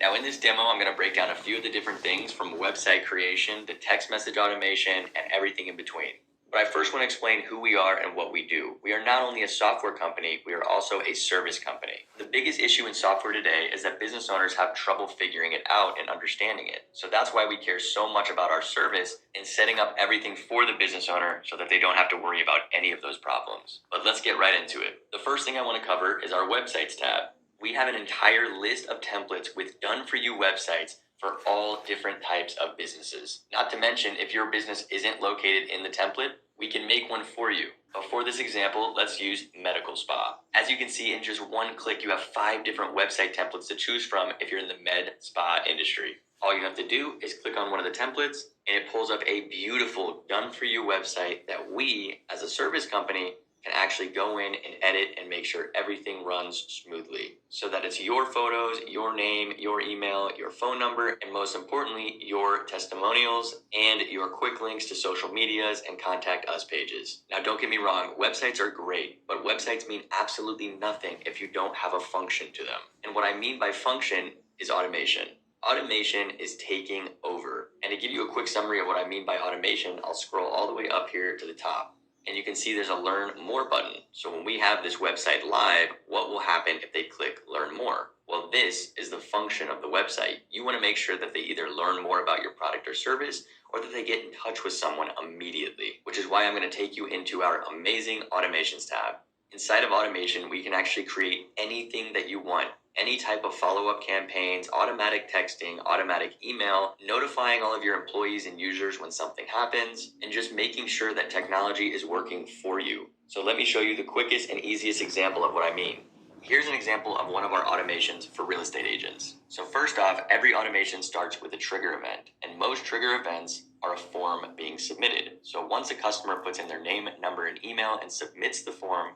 Now in this demo, I'm going to break down a few of the different things from website creation to text message automation and everything in between. But I first want to explain who we are and what we do. We are not only a software company, we are also a service company. The biggest issue in software today is that business owners have trouble figuring it out and understanding it. So that's why we care so much about our service and setting up everything for the business owner so that they don't have to worry about any of those problems. But let's get right into it. The first thing I want to cover is our websites tab. We have an entire list of templates with done-for-you websites for all different types of businesses. Not to mention, if your business isn't located in the template, we can make one for you. But for this example, let's use medical spa. As you can see, in just one click, you have 5 different website templates to choose from if you're in the med spa industry. All you have to do is click on one of the templates and it pulls up a beautiful done-for-you website that we, as a service company, can actually go in and edit and make sure everything runs smoothly so that it's your photos, your name, your email, your phone number, and most importantly, your testimonials and your quick links to social medias and contact us pages. Now, don't get me wrong, websites are great, but websites mean absolutely nothing if you don't have a function to them. And what I mean by function is automation. Automation is taking over. And to give you a quick summary of what I mean by automation, I'll scroll all the way up here to the top. And you can see there's a Learn More button. So when we have this website live, what will happen if they click Learn More? Well, this is the function of the website. You want to make sure that they either learn more about your product or service, or that they get in touch with someone immediately, which is why I'm going to take you into our amazing automations tab. Inside of automation, we can actually create anything that you want. Any type of follow-up campaigns, automatic texting, automatic email, notifying all of your employees and users when something happens, and just making sure that technology is working for you. So let me show you the quickest and easiest example of what I mean. Here's an example of one of our automations for real estate agents. So first off, every automation starts with a trigger event, and most trigger events are a form being submitted. So once a customer puts in their name, number, and email and submits the form,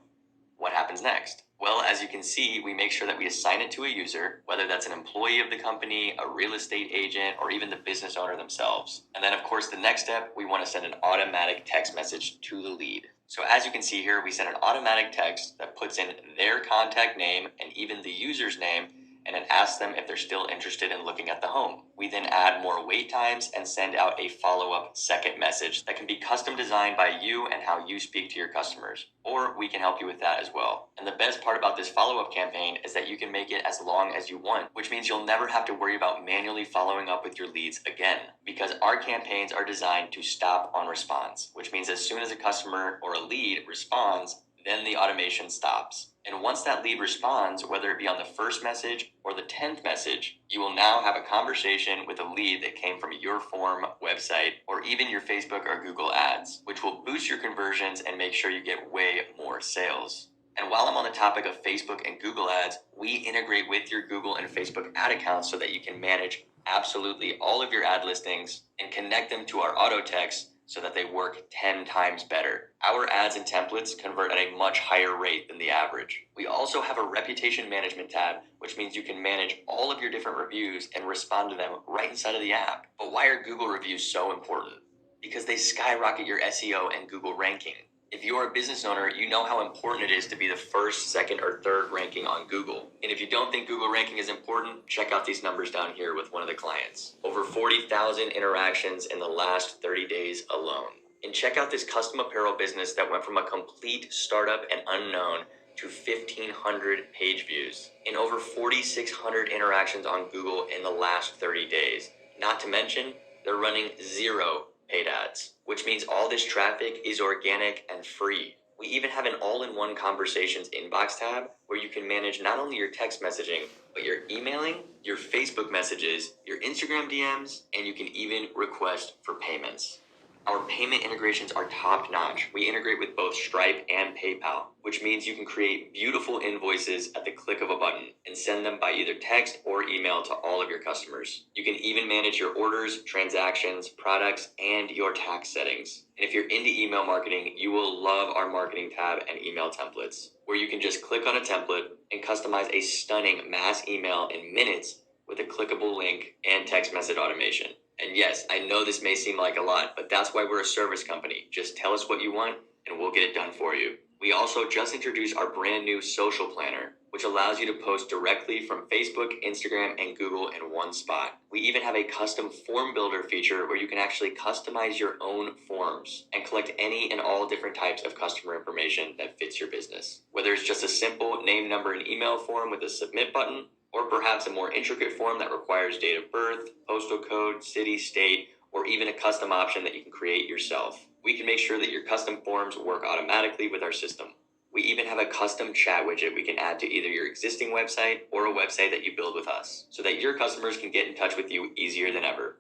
what happens next? Well, as you can see, we make sure that we assign it to a user, whether that's an employee of the company, a real estate agent, or even the business owner themselves. And then, of course, the next step, we want to send an automatic text message to the lead. So as you can see here, we send an automatic text that puts in their contact name and even the user's name, and then asks them if they're still interested in looking at the home. We then add more wait times and send out a follow-up second message that can be custom designed by you and how you speak to your customers. Or we can help you with that as well. And the best part about this follow-up campaign is that you can make it as long as you want, which means you'll never have to worry about manually following up with your leads again, because our campaigns are designed to stop on response, which means as soon as a customer or a lead responds, then the automation stops. And once that lead responds, whether it be on the first message or the 10th message, you will now have a conversation with a lead that came from your form, website, or even your Facebook or Google ads, which will boost your conversions and make sure you get way more sales. And while I'm on the topic of Facebook and Google ads, we integrate with your Google and Facebook ad accounts so that you can manage absolutely all of your ad listings and connect them to our auto text so that they work 10 times better. Our ads and templates convert at a much higher rate than the average. We also have a reputation management tab, which means you can manage all of your different reviews and respond to them right inside of the app. But why are Google reviews so important? Because they skyrocket your SEO and Google ranking. If you're a business owner, you know how important it is to be the first, second, or third ranking on Google. And if you don't think Google ranking is important, check out these numbers down here with one of the clients. Over 40,000 interactions in the last 30 days alone. And check out this custom apparel business that went from a complete startup and unknown to 1,500 page views and over 4,600 interactions on Google in the last 30 days. Not to mention, they're running 0 paid ads, which means all this traffic is organic and free. We even have an all-in-one conversations inbox tab where you can manage not only your text messaging, but your emailing, your Facebook messages, your Instagram DMs, and you can even request for payments. Our payment integrations are top-notch. We integrate with both Stripe and PayPal, which means you can create beautiful invoices at the click of a button and send them by either text or email to all of your customers. You can even manage your orders, transactions, products, and your tax settings. And if you're into email marketing, you will love our marketing tab and email templates, where you can just click on a template and customize a stunning mass email in minutes with a clickable link and text message automation. And yes, I know this may seem like a lot, but that's why we're a service company. Just tell us what you want and we'll get it done for you. We also just introduced our brand new social planner. which allows you to post directly from Facebook, Instagram, and Google in one spot. We even have a custom form builder feature where you can actually customize your own forms and collect any and all different types of customer information that fits your business. Whether it's just a simple name, number, and email form with a submit button, or perhaps a more intricate form that requires date of birth, postal code, city, state, or even a custom option that you can create yourself. We can make sure that your custom forms work automatically with our system. We even have a custom chat widget we can add to either your existing website or a website that you build with us, so that your customers can get in touch with you easier than ever.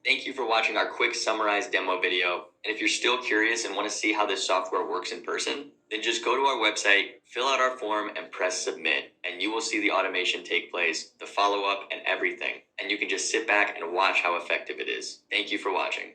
Thank you for watching our quick summarized demo video. And if you're still curious and want to see how this software works in person, then just go to our website, fill out our form, and press submit, and you will see the automation take place, the follow-up, and everything. And you can just sit back and watch how effective it is. Thank you for watching.